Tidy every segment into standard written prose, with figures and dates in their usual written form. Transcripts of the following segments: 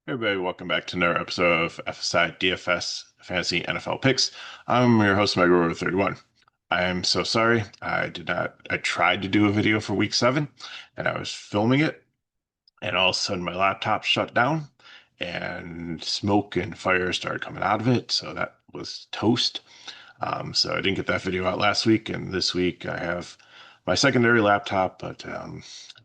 Hey everybody, welcome back to another episode of FSI DFS Fantasy NFL Picks. I'm your host, Mega31. I am so sorry. I tried to do a video for week 7 and I was filming it, and all of a sudden my laptop shut down and smoke and fire started coming out of it. So that was toast. So I didn't get that video out last week, and this week I have my secondary laptop, but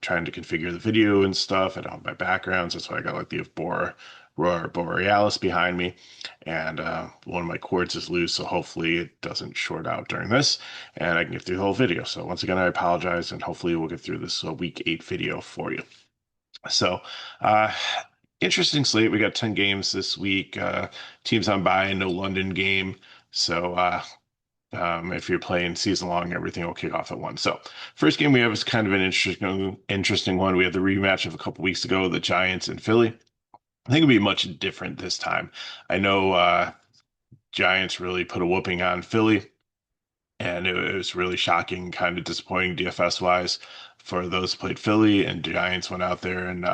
trying to configure the video and stuff. I don't have my backgrounds. That's why I got like the Aurora Borealis behind me, and one of my cords is loose, so hopefully it doesn't short out during this, and I can get through the whole video. So once again, I apologize, and hopefully we'll get through this week 8 video for you. So, uh, interesting slate. We got 10 games this week. Teams on bye, no London game. So, if you're playing season long, everything will kick off at once. So, first game we have is kind of an interesting one. We had the rematch of a couple weeks ago, the Giants and Philly. I think it'll be much different this time. I know Giants really put a whooping on Philly, and it was really shocking, kind of disappointing DFS wise for those who played Philly. And Giants went out there and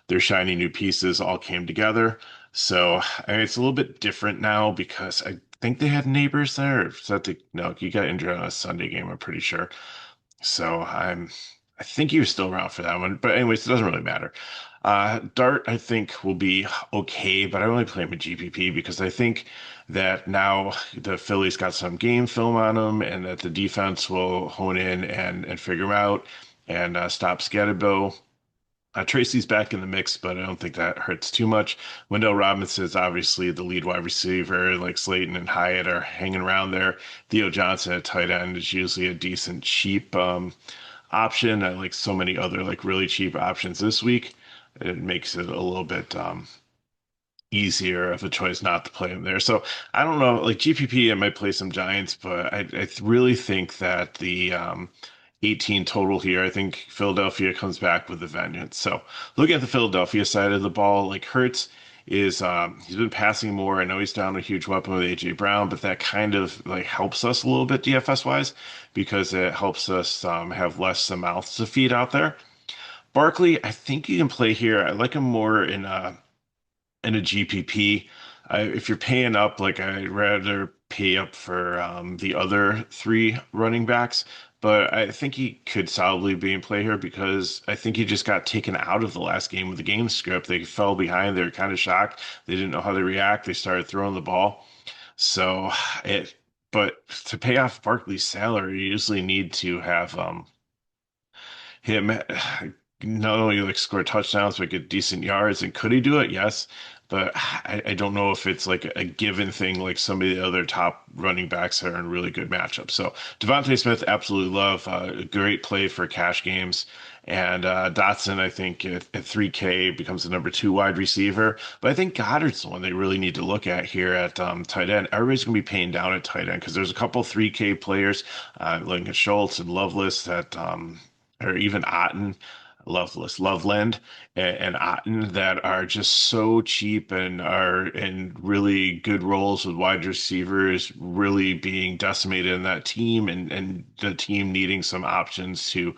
their shiny new pieces all came together. So I mean, it's a little bit different now because I think they had neighbors there. So that no, he got injured on a Sunday game, I'm pretty sure. So I think he was still around for that one. But anyways, it doesn't really matter. Dart, I think, will be okay, but I only play him in GPP because I think that now the Phillies got some game film on them, and that the defense will hone in and figure him out and stop Scatterbo. Tracy's back in the mix, but I don't think that hurts too much. Wendell Robinson is obviously the lead wide receiver. Like Slayton and Hyatt are hanging around there. Theo Johnson at tight end is usually a decent cheap option. I like so many other like really cheap options this week. It makes it a little bit easier of a choice not to play him there. So I don't know, like GPP, I might play some Giants, but I really think that the 18 total here, I think Philadelphia comes back with a vengeance. So looking at the Philadelphia side of the ball, like Hurts is he's been passing more. I know he's down a huge weapon with AJ Brown, but that kind of like helps us a little bit DFS wise because it helps us have less mouths to feed out there. Barkley, I think you can play here. I like him more in a GPP. If you're paying up, like I'd rather pay up for the other three running backs. But I think he could solidly be in play here because I think he just got taken out of the last game with the game script. They fell behind. They were kind of shocked. They didn't know how to react. They started throwing the ball. So it, but to pay off Barkley's salary, you usually need to have him not only like score touchdowns but get decent yards. And could he do it? Yes, but I don't know if it's like a given thing like some of the other top running backs that are in really good matchups. So Devontae Smith, absolutely love. A great play for cash games. And Dotson, I think at 3K becomes the number 2 wide receiver. But I think Goddard's the one they really need to look at here at tight end. Everybody's going to be paying down at tight end because there's a couple 3K players, like Schultz and Lovelace that or even Otten, Loveless, Loveland, and Otten that are just so cheap and are in really good roles with wide receivers really being decimated in that team, and the team needing some options to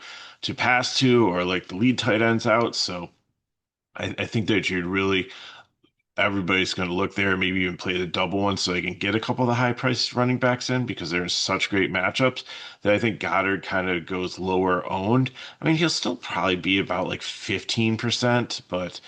pass to, or like the lead tight ends out. So I think that you'd really everybody's going to look there, maybe even play the double one so they can get a couple of the high priced running backs in because they're in such great matchups that I think Goddard kind of goes lower owned. I mean, he'll still probably be about like 15%, but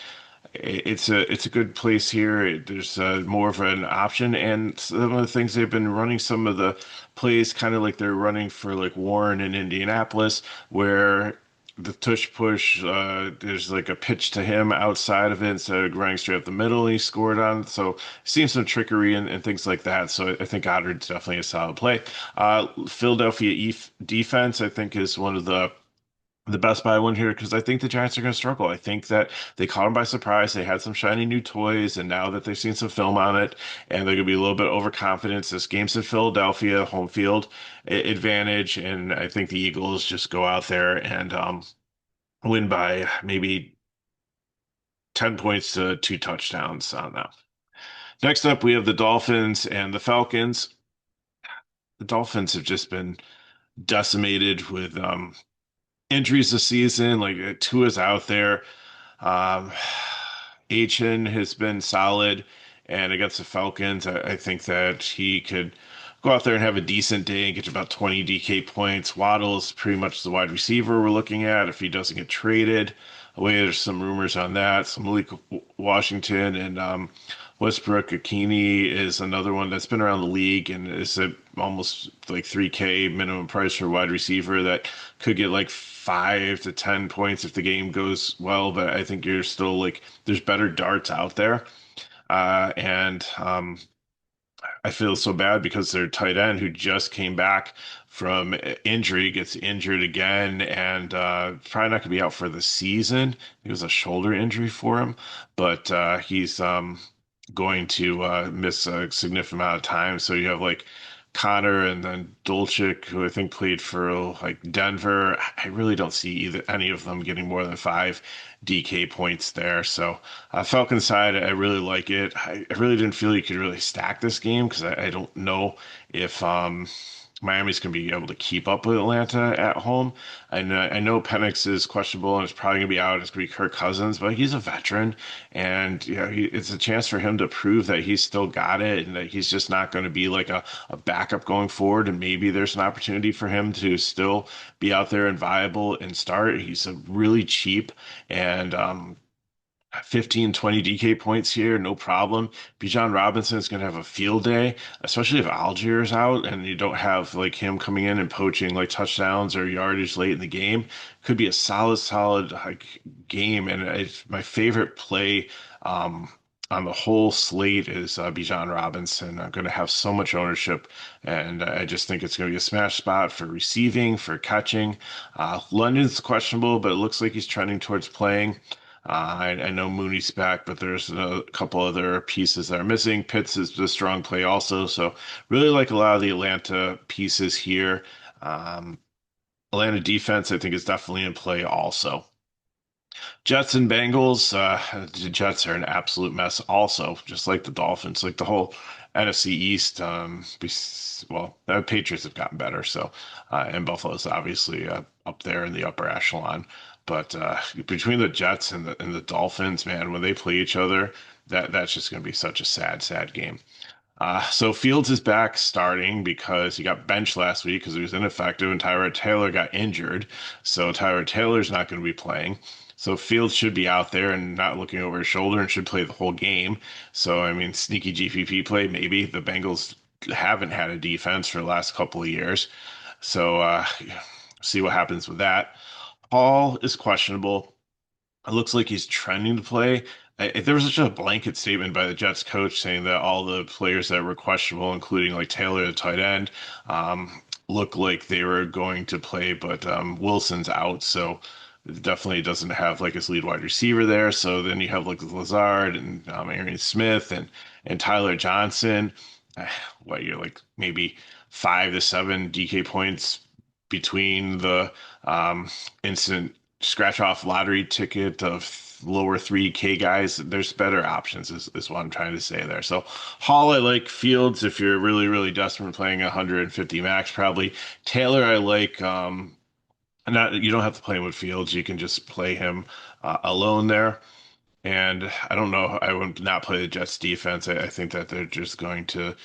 it's a good place here. There's more of an option, and some of the things they've been running, some of the plays, kind of like they're running for like Warren in Indianapolis, where the tush push, there's like a pitch to him outside of it instead of running straight up the middle, and he scored on. So seeing some trickery and things like that. So I think Goddard's definitely a solid play. Philadelphia defense, I think, is one of the best buy one here because I think the Giants are going to struggle. I think that they caught them by surprise. They had some shiny new toys, and now that they've seen some film on it, and they're going to be a little bit overconfident. This game's in Philadelphia, home field advantage, and I think the Eagles just go out there and win by maybe 10 points to 2 touchdowns on that. Next up, we have the Dolphins and the Falcons. The Dolphins have just been decimated with injuries this season. Like Tua's out there. Um, Achan has been solid, and against the Falcons, I think that he could go out there and have a decent day and get about 20 DK points. Waddle's pretty much the wide receiver we're looking at if he doesn't get traded. Away, there's some rumors on that. Some Malik Washington and Westbrook Akini is another one that's been around the league and is at almost like 3K minimum price for wide receiver that could get like 5 to 10 points if the game goes well. But I think you're still like there's better darts out there. And I feel so bad because their tight end who just came back from injury gets injured again and probably not going to be out for the season. It was a shoulder injury for him, but he's going to miss a significant amount of time. So you have like Connor and then Dolchik, who I think played for like Denver. I really don't see either any of them getting more than 5 DK points there. So Falcon side, I really like it. I really didn't feel you could really stack this game because I don't know if Miami's going to be able to keep up with Atlanta at home. I know Penix is questionable and is probably going to be out. It's going to be Kirk Cousins, but he's a veteran, and it's a chance for him to prove that he's still got it and that he's just not going to be like a backup going forward. And maybe there's an opportunity for him to still be out there and viable and start. He's a really cheap and 15, 20 DK points here, no problem. Bijan Robinson is going to have a field day, especially if Algier is out and you don't have like him coming in and poaching like touchdowns or yardage late in the game. Could be a solid like game. And it's my favorite play um, on the whole slate is Bijan Robinson. I'm going to have so much ownership, and I just think it's going to be a smash spot for receiving, for catching. London's questionable, but it looks like he's trending towards playing. I know Mooney's back, but there's a couple other pieces that are missing. Pitts is the strong play also, so really like a lot of the Atlanta pieces here. Um, Atlanta defense, I think, is definitely in play also. Jets and Bengals, the Jets are an absolute mess also, just like the Dolphins, like the whole NFC East. Well, the Patriots have gotten better, so and Buffalo's obviously up there in the upper echelon. But between the Jets and the Dolphins, man, when they play each other, that's just going to be such a sad game. So Fields is back starting because he got benched last week because he was ineffective and Tyrod Taylor got injured. So Tyrod Taylor's not going to be playing. So Fields should be out there and not looking over his shoulder and should play the whole game. So I mean, sneaky GPP play maybe. The Bengals haven't had a defense for the last couple of years. So see what happens with that. Hall is questionable. It looks like he's trending to play. There was such a blanket statement by the Jets coach saying that all the players that were questionable, including like Taylor, the tight end, look like they were going to play, but Wilson's out, so it definitely doesn't have like his lead wide receiver there. So then you have like Lazard and Arian Smith and Tyler Johnson. What you're like maybe 5 to 7 DK points between the instant scratch off lottery ticket of lower 3K guys. There's better options, is what I'm trying to say there. So Hall, I like. Fields if you're really desperate playing 150 max, probably. Taylor, I like. Not you don't have to play him with Fields. You can just play him alone there. And I don't know. I would not play the Jets defense. I think that they're just going to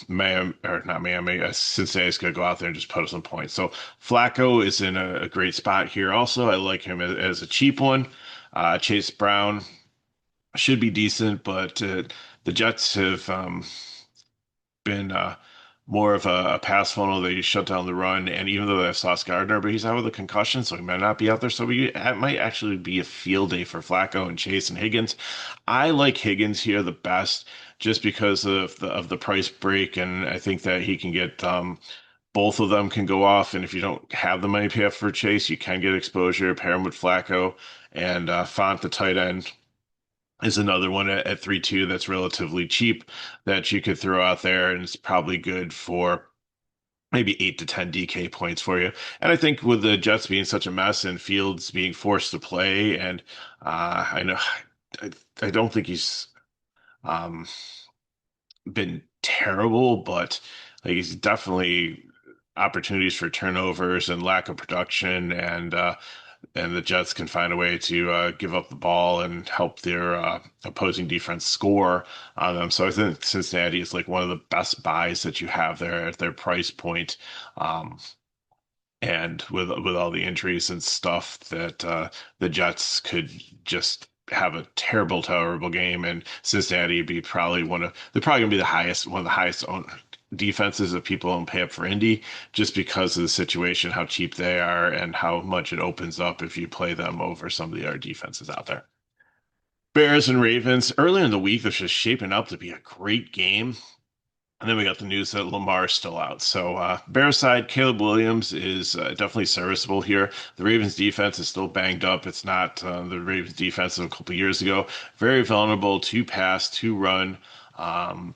Miami or not Miami. Cincinnati's going to go out there and just put up some points. So Flacco is in a great spot here. Also, I like him as a cheap one. Chase Brown should be decent, but the Jets have been more of a pass funnel. They shut down the run, and even though they have Sauce Gardner, but he's out with a concussion, so he might not be out there. So it might actually be a field day for Flacco and Chase and Higgins. I like Higgins here the best, just because of the price break, and I think that he can get both of them can go off. And if you don't have the money payoff for Chase, you can get exposure. Pair him with Flacco and Font, the tight end is another one at 3-2 that's relatively cheap that you could throw out there, and it's probably good for maybe 8 to 10 DK points for you. And I think with the Jets being such a mess and Fields being forced to play, and I know I, I don't think he's um, been terrible, but like he's definitely opportunities for turnovers and lack of production and and the Jets can find a way to give up the ball and help their opposing defense score on them. So I think Cincinnati is like one of the best buys that you have there at their price point. Um, and with all the injuries and stuff that the Jets could just have a terrible, terrible game, and Cincinnati would be probably they're probably gonna be one of the highest owned defenses that people don't pay up for Indy, just because of the situation, how cheap they are, and how much it opens up if you play them over some of the other defenses out there. Bears and Ravens early in the week, this is shaping up to be a great game. And then we got the news that Lamar's still out. So, Bears side, Caleb Williams is definitely serviceable here. The Ravens defense is still banged up. It's not the Ravens defense of a couple years ago. Very vulnerable to pass, to run. Um,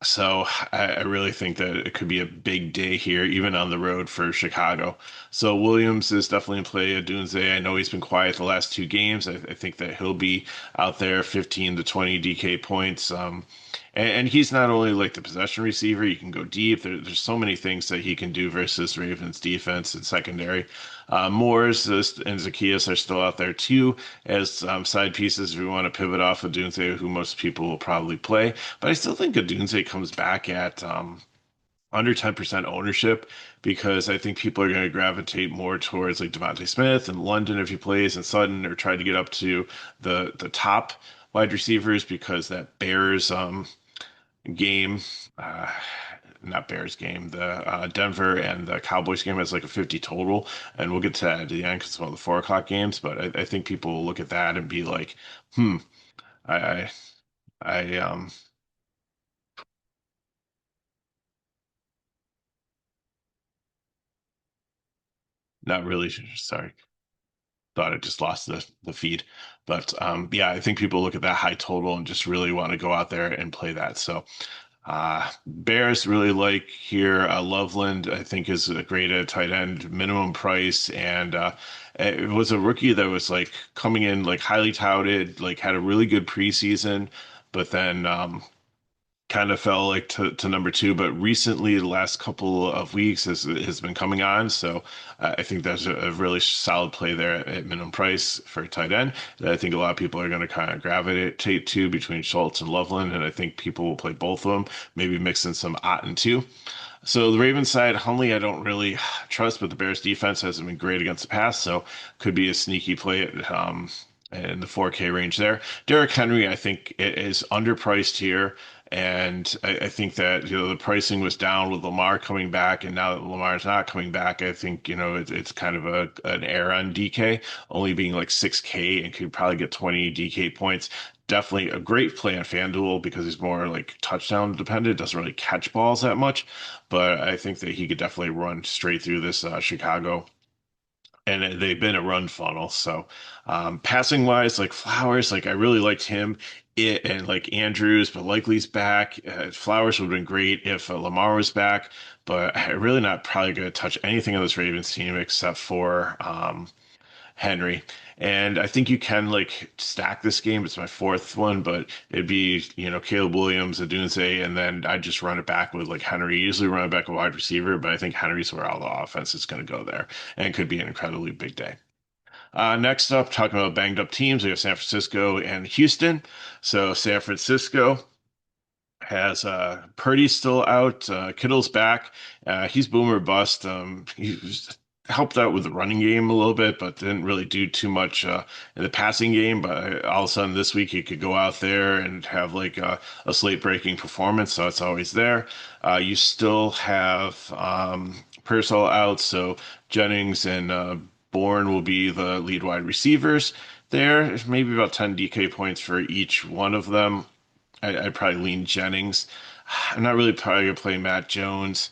so I really think that it could be a big day here, even on the road for Chicago. So Williams is definitely in play at Dunze. I know he's been quiet the last two games. I think that he'll be out there 15 to 20 DK points. And he's not only like the possession receiver, you can go deep. There's so many things that he can do versus Ravens defense and secondary. Moores and Zacchaeus are still out there too as side pieces if we want to pivot off of Dunze, who most people will probably play. But I still think Odunze comes back at under 10% ownership because I think people are going to gravitate more towards like Devontae Smith and London if he plays and Sutton or try to get up to the top wide receivers because that Bears game, uh, not Bears game, the Denver and the Cowboys game has like a 50 total, and we'll get to that at the end because it's one of the 4 o'clock games. But I think people will look at that and be like, hmm, I, I, I not really sorry. Thought I just lost the feed. But yeah, I think people look at that high total and just really want to go out there and play that. So Bears really like here. Loveland, I think, is a great at tight end, minimum price, and it was a rookie that was like coming in like highly touted, like had a really good preseason, but then kind of fell like to number two, but recently the last couple of weeks has been coming on. So I think that's a really solid play there at minimum price for a tight end that I think a lot of people are going to kind of gravitate to between Schultz and Loveland, and I think people will play both of them, maybe mix in some Otten too. So the Ravens side, Hunley, I don't really trust, but the Bears defense hasn't been great against the pass, so could be a sneaky play at, in the 4K range there. Derrick Henry, I think, it is underpriced here. And I think that the pricing was down with Lamar coming back, and now that Lamar's not coming back, I think it's kind of an error on DK, only being like 6K and could probably get 20 DK points. Definitely a great play on FanDuel because he's more like touchdown dependent, doesn't really catch balls that much, but I think that he could definitely run straight through this Chicago and they've been a run funnel. So, passing wise, like Flowers, like I really liked him. And like Andrews, but likely's back. Flowers would have been great if Lamar was back, but I'm really not probably going to touch anything on this Ravens team except for Henry. And I think you can like stack this game. It's my fourth one, but it'd be, Caleb Williams, Adunze, and then I'd just run it back with like Henry. Usually run it back a wide receiver, but I think Henry's where all the offense is going to go there. And it could be an incredibly big day. Next up, talking about banged up teams, we have San Francisco and Houston. So San Francisco has Purdy still out. Kittle's back. He's boomer bust. He's helped out with the running game a little bit, but didn't really do too much in the passing game. But all of a sudden this week he could go out there and have like a slate breaking performance. So it's always there. You still have Purcell out, so Jennings and Bourne will be the lead wide receivers there. Maybe about 10 DK points for each one of them. I'd probably lean Jennings. I'm not really probably gonna play Mac Jones,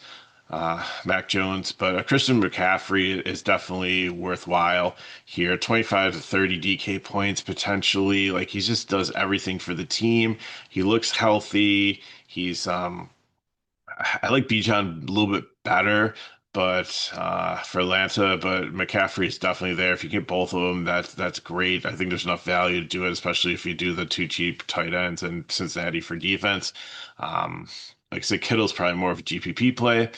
but Christian McCaffrey is definitely worthwhile here. 25 to 30 DK points potentially. Like he just does everything for the team. He looks healthy. I like Bijan a little bit better, but for Atlanta, but McCaffrey is definitely there. If you get both of them, that's great. I think there's enough value to do it, especially if you do the two cheap tight ends and Cincinnati for defense. Like I said, Kittle's probably more of a GPP play.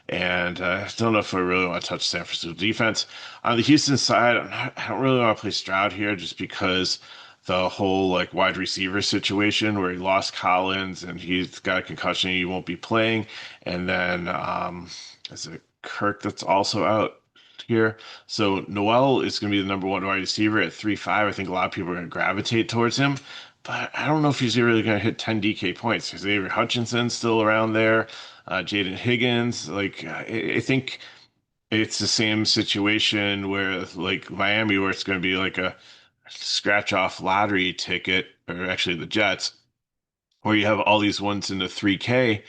and I don't know if I really want to touch San Francisco defense. On the Houston side, I don't really want to play Stroud here just because the whole like wide receiver situation where he lost Collins and he's got a concussion, he won't be playing, and then is it Kirk that's also out here? So Noel is going to be the number one wide receiver at 3.5. I think a lot of people are going to gravitate towards him. But I don't know if he's really going to hit 10 DK points. Xavier Hutchinson's still around there. Jaden Higgins, I think it's the same situation where like Miami, where it's going to be like a scratch off lottery ticket, or actually the Jets, where you have all these ones in the 3K.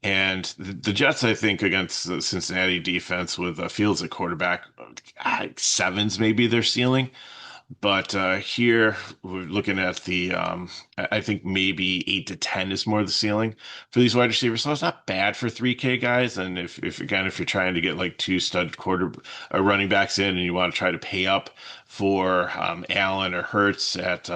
And the Jets, I think, against the Cincinnati defense with Fields at quarterback, sevens maybe their ceiling. But here we're looking at I think maybe 8 to 10 is more the ceiling for these wide receivers. So it's not bad for 3K guys. And if again, if you're trying to get like two stud running backs in and you want to try to pay up for Allen or Hurts at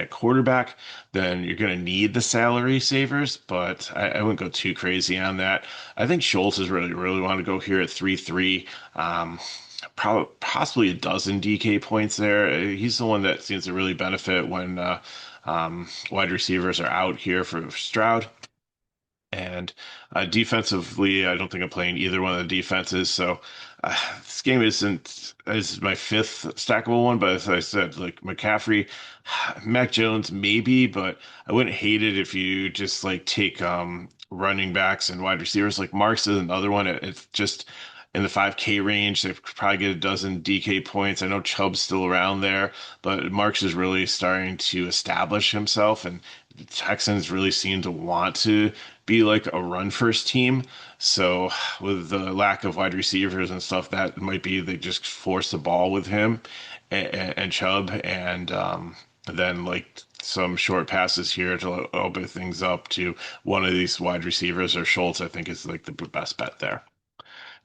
quarterback, then you're going to need the salary savers. But I wouldn't go too crazy on that. I think Schultz is really want to go here at 3-3. Probably possibly a dozen DK points there. He's the one that seems to really benefit when wide receivers are out here for Stroud. And defensively, I don't think I'm playing either one of the defenses. So this game is my fifth stackable one. But as I said, like McCaffrey, Mac Jones, maybe, but I wouldn't hate it if you just like take running backs and wide receivers. Like Marks is another one. It's just in the 5K range. They could probably get a dozen DK points. I know Chubb's still around there, but Marks is really starting to establish himself, and the Texans really seem to want to be like a run first team. So with the lack of wide receivers and stuff, that might be they just force the ball with him and Chubb, and then like some short passes here to open things up to one of these wide receivers or Schultz. I think is like the best bet there.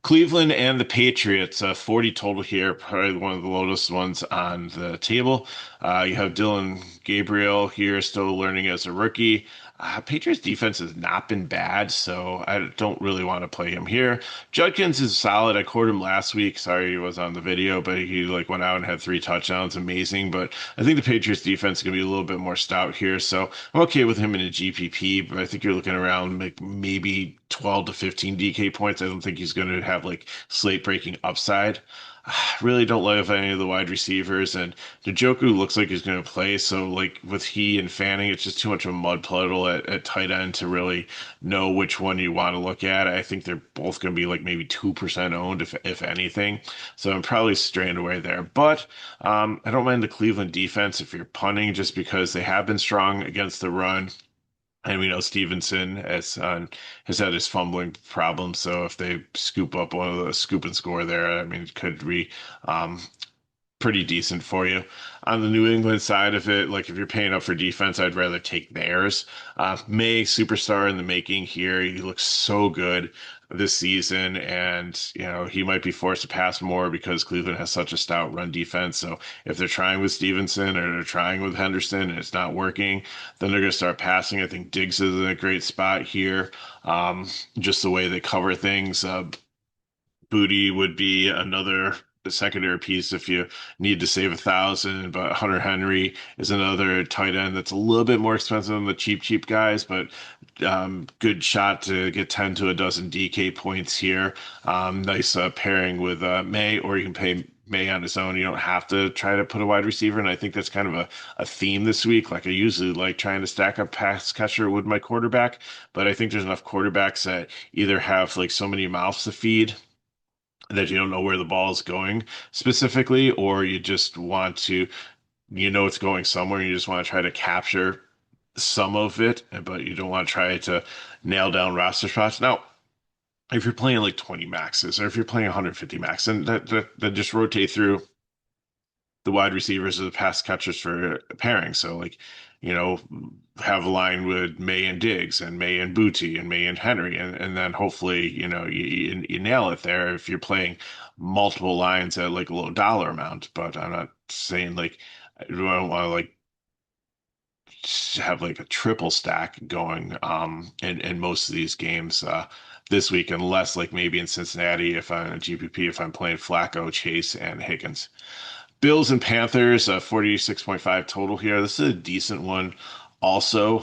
Cleveland and the Patriots, 40 total here, probably one of the lowest ones on the table. You have Dylan Gabriel here, still learning as a rookie. Patriots defense has not been bad, so I don't really want to play him here. Judkins is solid. I caught him last week. Sorry he was on the video, but he like went out and had 3 touchdowns. Amazing. But I think the Patriots defense is going to be a little bit more stout here, so I'm okay with him in a GPP. But I think you're looking around like maybe 12 to 15 DK points. I don't think he's going to have like slate breaking upside. Really don't love any of the wide receivers, and Njoku looks like he's going to play. So, like with he and Fanning, it's just too much of a mud puddle at tight end to really know which one you want to look at. I think they're both going to be like maybe 2% owned, if anything. So I'm probably straying away there. But I don't mind the Cleveland defense if you're punting, just because they have been strong against the run. And we know Stevenson has had his fumbling problems, so if they scoop up one of the scoop and score there, I mean, it could be um, pretty decent for you. On the New England side of it, like if you're paying up for defense, I'd rather take theirs. May, superstar in the making here. He looks so good this season, and he might be forced to pass more because Cleveland has such a stout run defense. So if they're trying with Stevenson or they're trying with Henderson and it's not working, then they're going to start passing. I think Diggs is in a great spot here. Just the way they cover things. Booty would be another secondary piece if you need to save 1,000. But Hunter Henry is another tight end that's a little bit more expensive than the cheap guys, but good shot to get 10 to a dozen DK points here. Nice pairing with May, or you can pay May on his own. You don't have to try to put a wide receiver, and I think that's kind of a theme this week. Like I usually like trying to stack up pass catcher with my quarterback, but I think there's enough quarterbacks that either have like so many mouths to feed that you don't know where the ball is going specifically, or you just want to, it's going somewhere, and you just want to try to capture some of it, but you don't want to try to nail down roster spots. Now, if you're playing like 20 maxes, or if you're playing 150 max, then that just rotate through the wide receivers or the pass catchers for pairing. So like, you know, have a line with May and Diggs and May and Booty and May and Henry, and then hopefully, you nail it there if you're playing multiple lines at like a low dollar amount. But I'm not saying like I don't want to like have like a triple stack going in most of these games this week, unless like maybe in Cincinnati if I'm a GPP, if I'm playing Flacco, Chase, and Higgins. Bills and Panthers, 46.5 total here. This is a decent one. Also,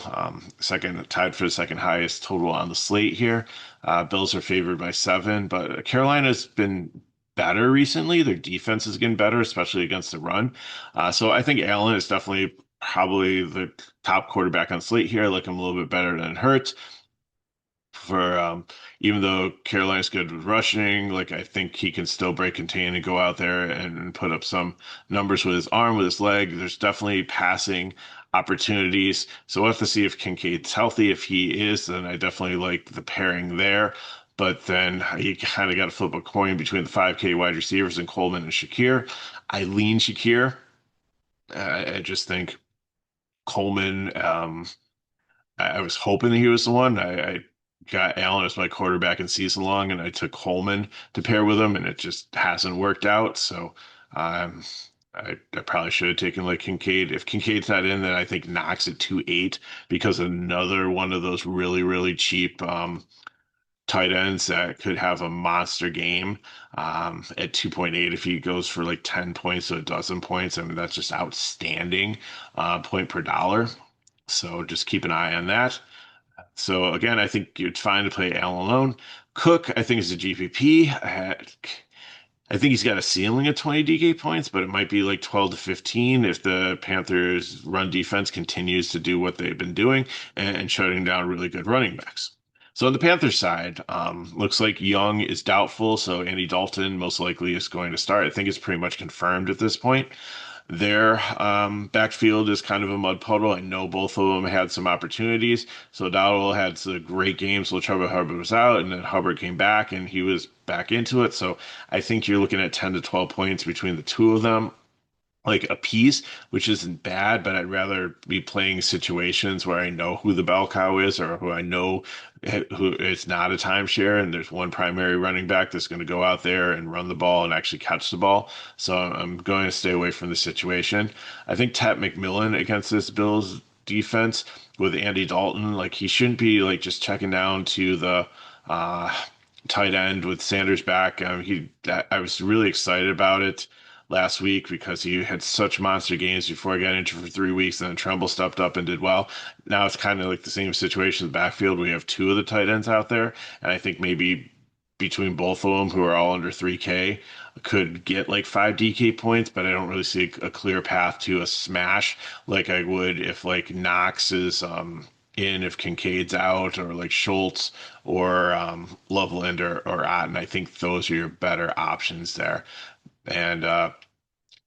second tied for the second highest total on the slate here. Bills are favored by 7, but Carolina's been better recently. Their defense is getting better, especially against the run. So I think Allen is definitely probably the top quarterback on slate here. I like him a little bit better than Hurts for even though Carolina's good with rushing, like I think he can still break contain and go out there and put up some numbers with his arm, with his leg. There's definitely passing opportunities. So we'll have to see if Kincaid's healthy. If he is, then I definitely like the pairing there. But then you kind of got to flip a coin between the 5K wide receivers and Coleman and Shakir. I lean Shakir. I just think Coleman. I was hoping he was the one. I got Allen as my quarterback in season long, and I took Coleman to pair with him, and it just hasn't worked out. So um, I probably should have taken like Kincaid. If Kincaid's not in, then I think Knox at 2.8 because another one of those really, really cheap tight ends that could have a monster game at 2.8 if he goes for like 10 points or a dozen points. I mean, that's just outstanding point per dollar. So just keep an eye on that. So again, I think it's fine to play Allen alone. Cook, I think is a GPP. I think he's got a ceiling of 20 DK points, but it might be like 12 to 15 if the Panthers' run defense continues to do what they've been doing and shutting down really good running backs. So on the Panthers side, looks like Young is doubtful, so Andy Dalton most likely is going to start. I think it's pretty much confirmed at this point. Their backfield is kind of a mud puddle. I know both of them had some opportunities. So Dowdle had some great games while Trevor Hubbard was out, and then Hubbard came back and he was back into it. So I think you're looking at 10 to 12 points between the two of them like a piece, which isn't bad, but I'd rather be playing situations where I know who the bell cow is or who I know who it's not a timeshare and there's one primary running back that's going to go out there and run the ball and actually catch the ball. So I'm going to stay away from the situation. I think Tat McMillan against this Bills defense with Andy Dalton, like he shouldn't be like just checking down to the uh tight end with Sanders back. I was really excited about it last week because he had such monster games before I got injured for 3 weeks, and then Tremble stepped up and did well. Now it's kind of like the same situation in the backfield. We have two of the tight ends out there, and I think maybe between both of them, who are all under 3K, could get like 5 DK points, but I don't really see a clear path to a smash like I would if like Knox is in, if Kincaid's out, or like Schultz or Loveland or Otten. I think those are your better options there. And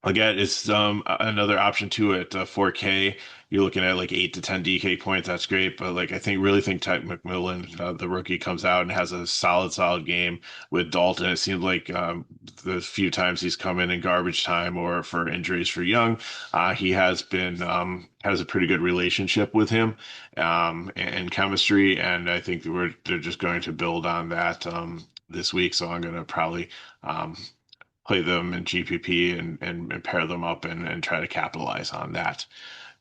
again, it's another option too at 4K. You're looking at like 8 to 10 DK points. That's great, but like I think really think Ty McMillan, the rookie, comes out and has a solid game with Dalton. It seemed like the few times he's come in garbage time or for injuries for Young, he has a pretty good relationship with him and chemistry, and I think they're just going to build on that this week. So I'm going to probably. Play them in GPP and pair them up and try to capitalize on that.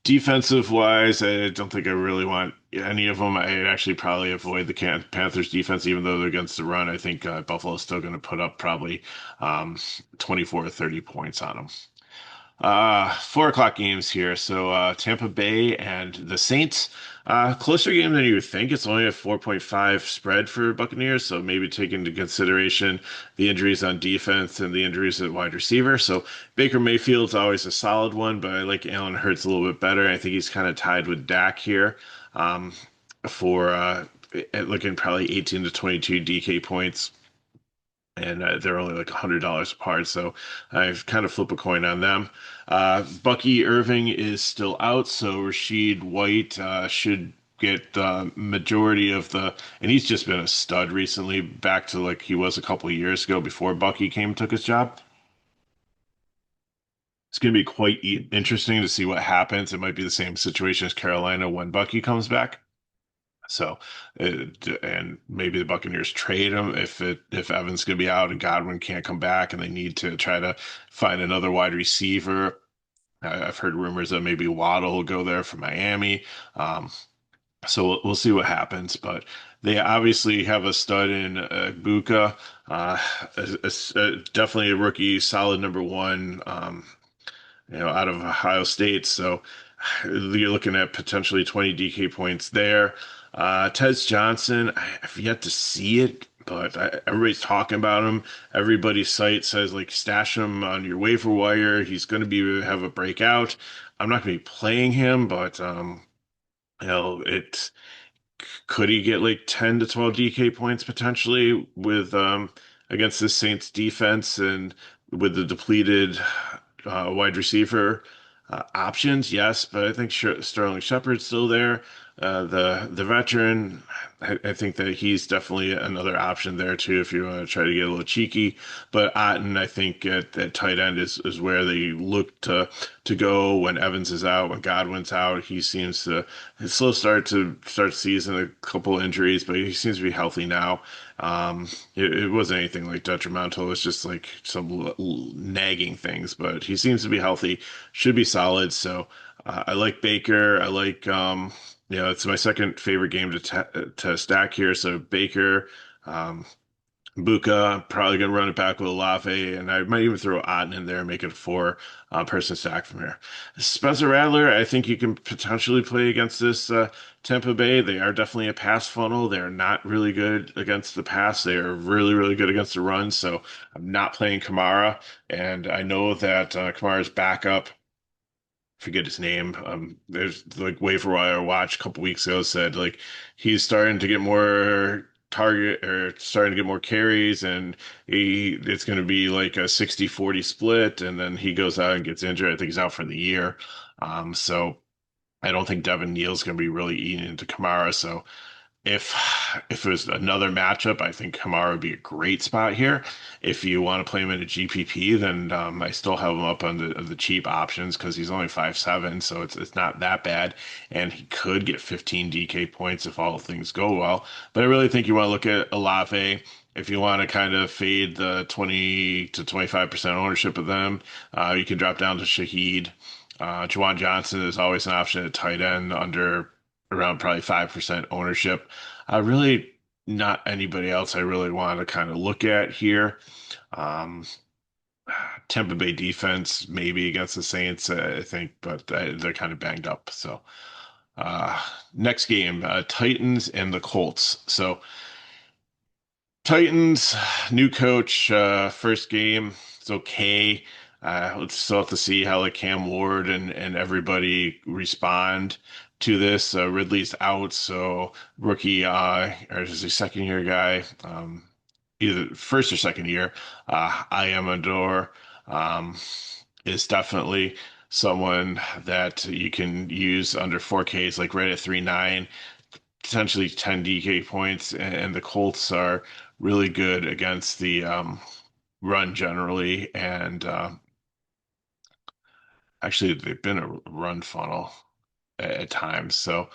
Defensive wise, I don't think I really want any of them. I'd actually probably avoid the Panthers defense, even though they're against the run. I think Buffalo's still going to put up probably 24 or 30 points on them. 4 o'clock games here. So Tampa Bay and the Saints. Closer game than you would think. It's only a 4.5 spread for Buccaneers. So maybe take into consideration the injuries on defense and the injuries at wide receiver. So Baker Mayfield's always a solid one, but I like Allen Hurts a little bit better. I think he's kind of tied with Dak here for looking probably 18 to 22 DK points, and they're only like $100 apart. So I've kind of flip a coin on them. Bucky Irving is still out, so Rashid White should get the majority of the, and he's just been a stud recently, back to like he was a couple of years ago before Bucky came and took his job. It's going to be quite interesting to see what happens. It might be the same situation as Carolina when Bucky comes back. So, and maybe the Buccaneers trade him if Evans going to be out and Godwin can't come back, and they need to try to find another wide receiver. I've heard rumors that maybe Waddle will go there for Miami. Um, So we'll see what happens, but they obviously have a stud in Buka, uh, definitely a rookie, solid number one, out of Ohio State. So you're looking at potentially 20 DK points there. Tez Johnson, I've yet to see it, but everybody's talking about him. Everybody's site says like stash him on your waiver wire. He's going to be have a breakout. I'm not going to be playing him, but it's could he get like 10 to 12 DK points potentially with against the Saints defense and with the depleted wide receiver options? Yes, but I think Sterling Shepard's still there. The veteran, I think that he's definitely another option there too if you want to try to get a little cheeky. But Otten, I think at tight end is where they look to go when Evans is out, when Godwin's out. He seems to his slow start the season, a couple injuries, but he seems to be healthy now. It wasn't anything like detrimental. It's just like some nagging things, but he seems to be healthy, should be solid. So I like Baker. I like it's my second favorite game to stack here. So Baker, um, Buka, probably gonna run it back with Olave, and I might even throw Otten in there and make it a four person stack from here. Spencer Rattler, I think you can potentially play against this Tampa Bay. They are definitely a pass funnel. They're not really good against the pass. They are really, really good against the run. So I'm not playing Kamara, and I know that Kamara's backup forget his name. There's like waiver wire watch a couple weeks ago said like he's starting to get more target or starting to get more carries and it's going to be like a 60-40 split and then he goes out and gets injured. I think he's out for the year. So I don't think Devin Neal's going to be really eating into Kamara. So if if it was another matchup, I think Kamara would be a great spot here. If you want to play him in a GPP, then I still have him up on the cheap options because he's only 5'7", so it's not that bad, and he could get 15 DK points if all things go well. But I really think you want to look at Olave. If you want to kind of fade the 20 to 25% ownership of them, you can drop down to Shaheed. Juwan Johnson is always an option at tight end under around probably 5% ownership. Really not anybody else I really want to kind of look at here. Um, Tampa Bay defense, maybe against the Saints, I think, but they're kind of banged up. So, uh, next game, Titans and the Colts. So, Titans, new coach, first game. It's okay. Let's still have to see how like Cam Ward and everybody respond to this. Ridley's out, so rookie or is he second year guy? Either first or second year. I am Adore um, is definitely someone that you can use under 4Ks, like right at 3.9 potentially 10 DK points, and the Colts are really good against the run generally. And actually, they've been a run funnel at times. So,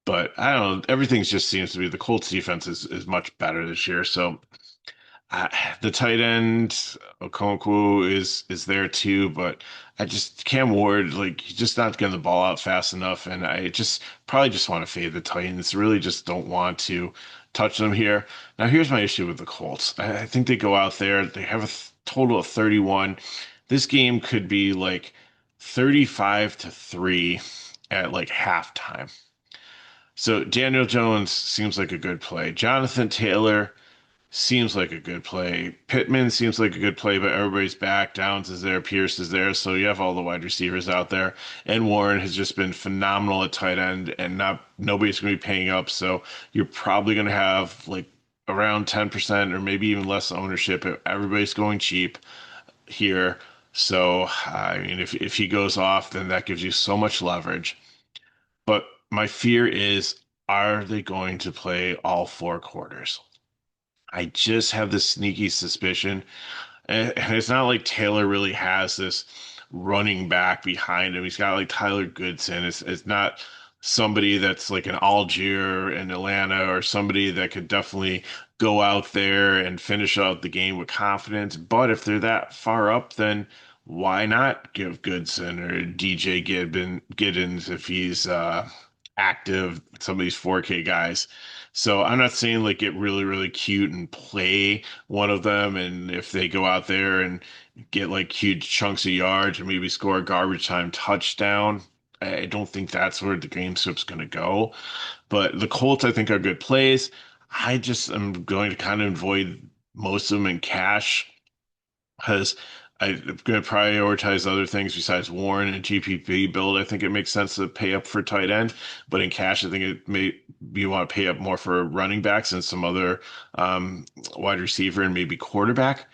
but I don't know. Everything just seems to be the Colts defense is much better this year. So Uh, the tight end Okonkwo is there too, but I just Cam Ward like he's just not getting the ball out fast enough, and I just probably just want to fade the Titans. Really, just don't want to touch them here. Now, here's my issue with the Colts. I think they go out there, they have a total of 31. This game could be like 35-3 at like halftime. So Daniel Jones seems like a good play. Jonathan Taylor seems like a good play. Pittman seems like a good play, but everybody's back. Downs is there, Pierce is there, so you have all the wide receivers out there. And Warren has just been phenomenal at tight end, and not nobody's going to be paying up. So you're probably going to have like around 10% or maybe even less ownership. Everybody's going cheap here. So I mean, if he goes off, then that gives you so much leverage. But my fear is, are they going to play all four quarters? I just have this sneaky suspicion. And it's not like Taylor really has this running back behind him. He's got like Tyler Goodson. It's not somebody that's like an Algier in Atlanta or somebody that could definitely go out there and finish out the game with confidence. But if they're that far up, then why not give Goodson or DJ Giddens if he's active, some of these 4K guys. So I'm not saying like get really, really cute and play one of them. And if they go out there and get like huge chunks of yards or maybe score a garbage time touchdown, I don't think that's where the game script's going to go. But the Colts, I think, are good plays. I just am going to kind of avoid most of them in cash because I'm going to prioritize other things besides Warren and GPP build. I think it makes sense to pay up for tight end, but in cash, I think it may you want to pay up more for running backs and some other um, wide receiver and maybe quarterback.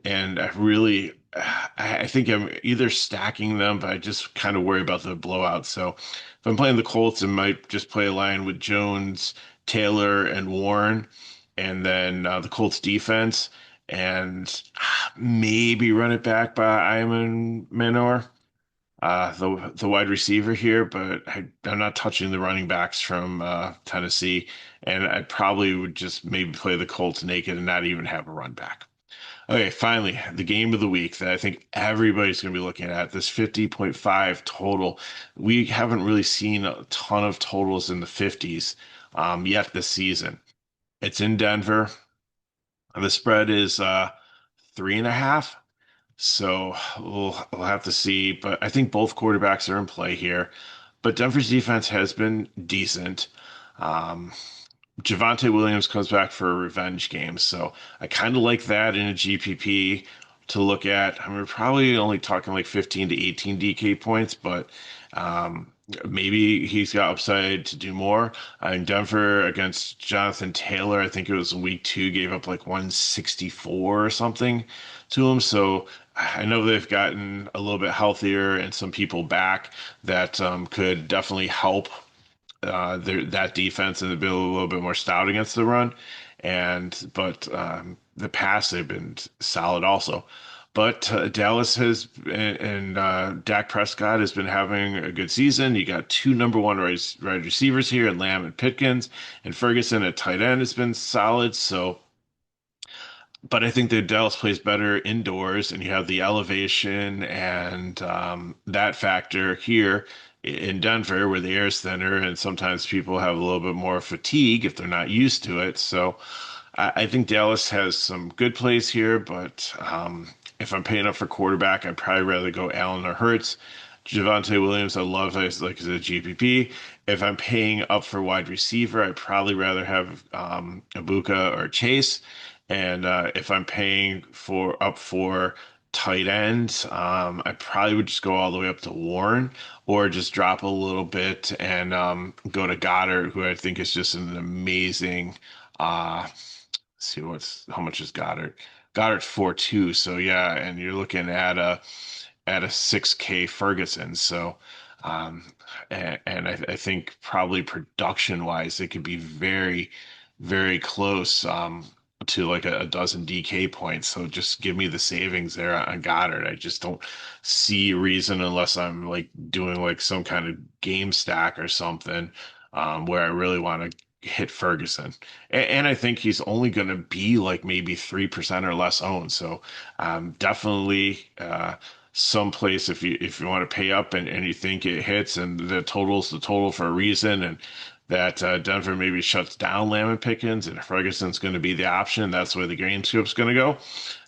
And I think I'm either stacking them, but I just kind of worry about the blowout. So if I'm playing the Colts, I might just play a line with Jones, Taylor, and Warren, and then the Colts defense, and maybe run it back by Ayman Manor, the wide receiver here. But I'm not touching the running backs from Tennessee, and I probably would just maybe play the Colts naked and not even have a run back. Okay, finally, the game of the week that I think everybody's going to be looking at, this 50.5 total. We haven't really seen a ton of totals in the 50s yet this season. It's in Denver. The spread is 3.5. So we'll have to see. But I think both quarterbacks are in play here. But Denver's defense has been decent. Um, Javonte Williams comes back for a revenge game, so I kind of like that in a GPP to look at. I mean, we're probably only talking like 15 to 18 DK points, but um, maybe he's got upside to do more. In Denver against Jonathan Taylor, I think it was week two, gave up like 164 or something to him. So I know they've gotten a little bit healthier and some people back that could definitely help that defense and they've been a little bit more stout against the run. But the pass they've been solid also. But Dallas has and Dak Prescott has been having a good season. You got two number one wide receivers here, and Lamb and Pitkins, and Ferguson at tight end has been solid. So but I think that Dallas plays better indoors, and you have the elevation and that factor here in Denver, where the air is thinner, and sometimes people have a little bit more fatigue if they're not used to it. So I think Dallas has some good plays here, but if I'm paying up for quarterback, I'd probably rather go Allen or Hurts. Javonte Williams, I love as a GPP. If I'm paying up for wide receiver, I'd probably rather have Ibuka or Chase. And if I'm paying for up for tight ends, I probably would just go all the way up to Warren or just drop a little bit and go to Goddard, who I think is just an amazing. Let's see how much is Goddard? Goddard's 4.2, so yeah, and you're looking at a 6K Ferguson. So, and I think probably production wise, it could be very, very close to like a dozen DK points. So just give me the savings there on Goddard. I just don't see a reason unless I'm like doing like some kind of game stack or something where I really want to hit Ferguson. And I think he's only going to be like maybe 3% or less owned. So definitely someplace if you want to pay up and you think it hits and the total's the total for a reason and that Denver maybe shuts down Lamb and Pickens and Ferguson's going to be the option. That's where the game scoop's going to go.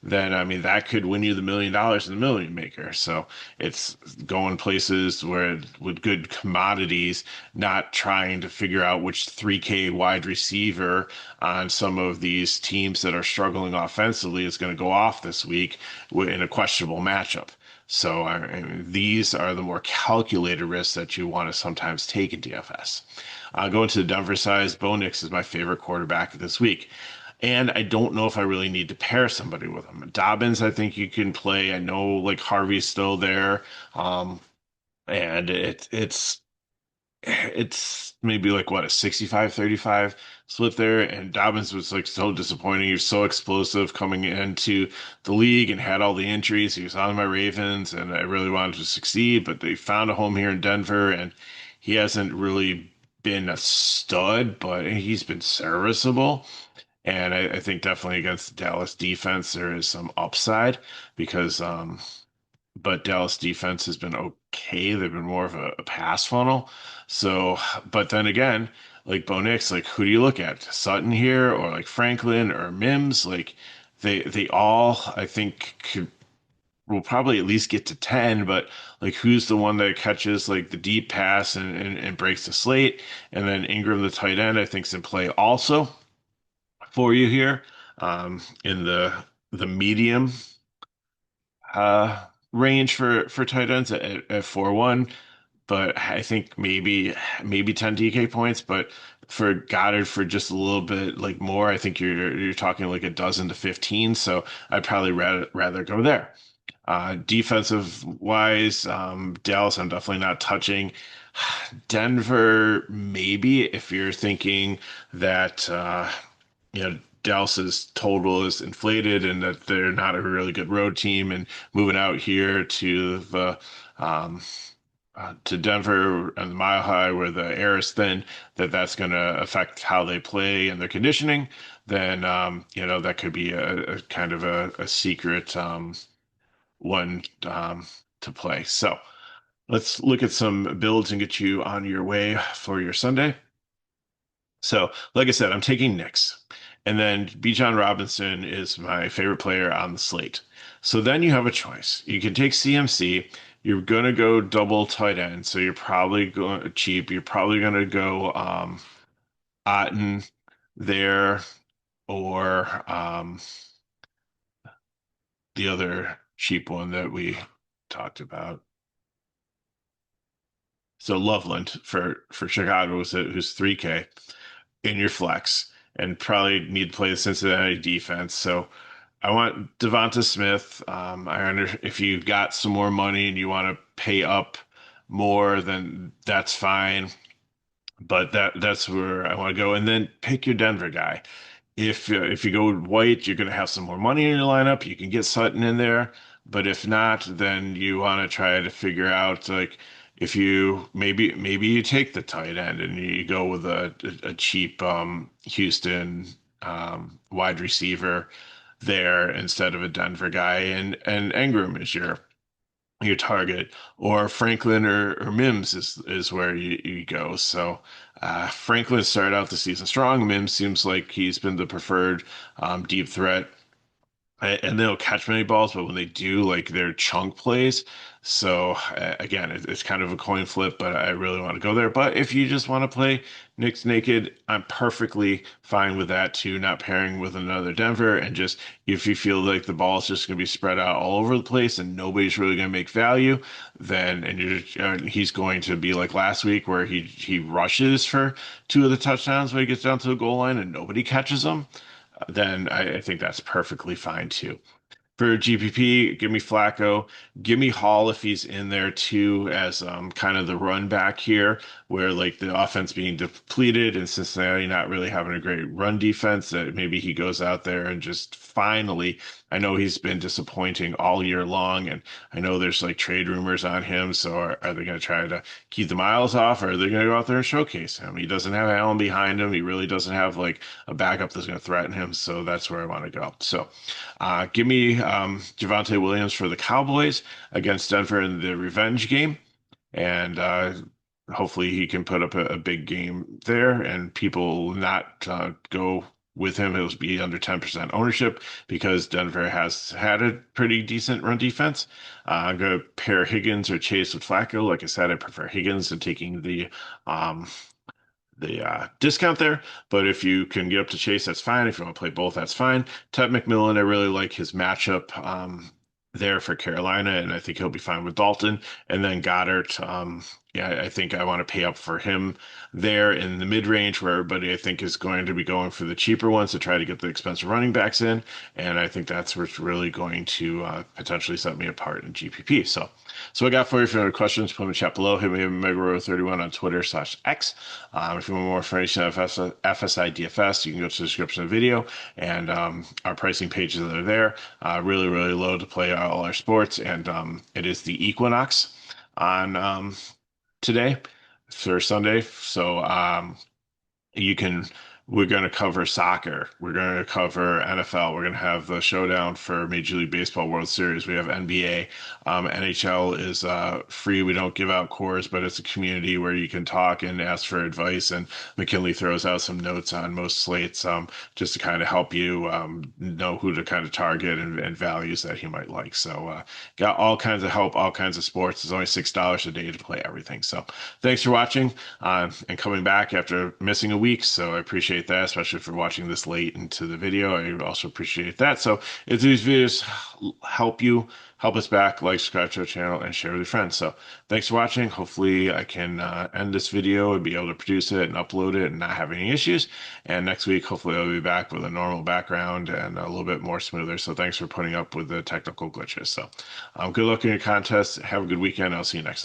Then I mean that could win you the $1 million in the Million Maker. So it's going places where with good commodities, not trying to figure out which 3K wide receiver on some of these teams that are struggling offensively is going to go off this week in a questionable matchup. So I mean, these are the more calculated risks that you want to sometimes take in DFS. Going to the Denver size, Bo Nix is my favorite quarterback this week. And I don't know if I really need to pair somebody with him. Dobbins, I think you can play. I know like Harvey's still there. And it's maybe like what a 65-35 split there. And Dobbins was like so disappointing. He was so explosive coming into the league and had all the injuries. He was on my Ravens, and I really wanted to succeed, but they found a home here in Denver, and he hasn't really been a stud, but he's been serviceable. And I think definitely against the Dallas defense, there is some upside because but Dallas defense has been okay. They've been more of a pass funnel. So, but then again, like Bo Nix, like who do you look at? Sutton here or like Franklin or Mims? Like they all I think could will probably at least get to 10, but like who's the one that catches like the deep pass and breaks the slate? And then Ingram, the tight end, I think's in play also for you here in the medium range for tight ends at 4-1. But I think maybe 10 DK points, but for Goddard for just a little bit like more, I think you're talking like a dozen to 15. So I'd probably rather go there. Defensive wise, Dallas, I'm definitely not touching. Denver, maybe if you're thinking that Dallas's total is inflated and that they're not a really good road team, and moving out here um, to Denver and the Mile High where the air is thin, that's going to affect how they play and their conditioning. Then that could be a kind of a secret. One to play. So let's look at some builds and get you on your way for your Sunday. So, like I said, I'm taking Knicks. And then Bijan Robinson is my favorite player on the slate. So then you have a choice. You can take CMC. You're going to go double tight end. So you're probably going cheap. You're probably going to go Otten there or the other cheap one that we talked about. So Loveland for Chicago who's 3K in your flex and probably need to play the Cincinnati defense. So I want Devonta Smith. I under if you got some more money and you want to pay up more, then that's fine. But that's where I want to go. And then pick your Denver guy. If you go with White, you're going to have some more money in your lineup. You can get Sutton in there, but if not, then you want to try to figure out like if you maybe you take the tight end and you go with a cheap Houston wide receiver there instead of a Denver guy, and Ingram is your target, or Franklin or Mims is where you go. So Franklin started out the season strong. Mims seems like he's been the preferred deep threat and they don't catch many balls, but when they do, like they're chunk plays. So again, it's kind of a coin flip, but I really want to go there. But if you just want to play Knicks naked, I'm perfectly fine with that too. Not pairing with another Denver, and just if you feel like the ball is just going to be spread out all over the place and nobody's really going to make value, then and he's going to be like last week where he rushes for two of the touchdowns when he gets down to the goal line and nobody catches him then I think that's perfectly fine too. For GPP, give me Flacco, give me Hall if he's in there too, as kind of the run back here, where like the offense being depleted and Cincinnati not really having a great run defense. That maybe he goes out there and just finally. I know he's been disappointing all year long, and I know there's like trade rumors on him. So are they going to try to keep the miles off, or are they going to go out there and showcase him? He doesn't have Allen behind him. He really doesn't have like a backup that's going to threaten him. So that's where I want to go. So. Give me Javonte Williams for the Cowboys against Denver in the revenge game, and hopefully he can put up a big game there, and people will not go with him. It'll be under 10% ownership because Denver has had a pretty decent run defense. I'm going to pair Higgins or Chase with Flacco. Like I said, I prefer Higgins and taking um, the discount there. But if you can get up to Chase, that's fine. If you want to play both, that's fine. Ted McMillan, I really like his matchup there for Carolina, and I think he'll be fine with Dalton. And then Goddard, yeah, I think I want to pay up for him there in the mid range where everybody I think is going to be going for the cheaper ones to try to get the expensive running backs in. And I think that's what's really going to potentially set me apart in GPP. So I got for you. If you have any questions, put them in the chat below. Hit me at Megaro31 on Twitter/X. If you want more information on FSI DFS, you can go to the description of the video and our pricing pages that are there. Really, really low to play all our sports. And it is the Equinox on today for Sunday. So you can We're going to cover soccer. We're going to cover NFL. We're going to have the showdown for Major League Baseball World Series. We have NBA. NHL is free. We don't give out cores, but it's a community where you can talk and ask for advice. And McKinley throws out some notes on most slates just to kind of help you know who to kind of target and values that he might like. So got all kinds of help, all kinds of sports. It's only $6 a day to play everything. So thanks for watching and coming back after missing a week. So I appreciate that, especially for watching this late into the video. I also appreciate that. So if these videos help you, help us back, like, subscribe to our channel, and share with your friends. So thanks for watching. Hopefully I can end this video and be able to produce it and upload it and not have any issues. And next week, hopefully I'll be back with a normal background and a little bit more smoother. So thanks for putting up with the technical glitches. So good luck in your contest. Have a good weekend. I'll see you next time.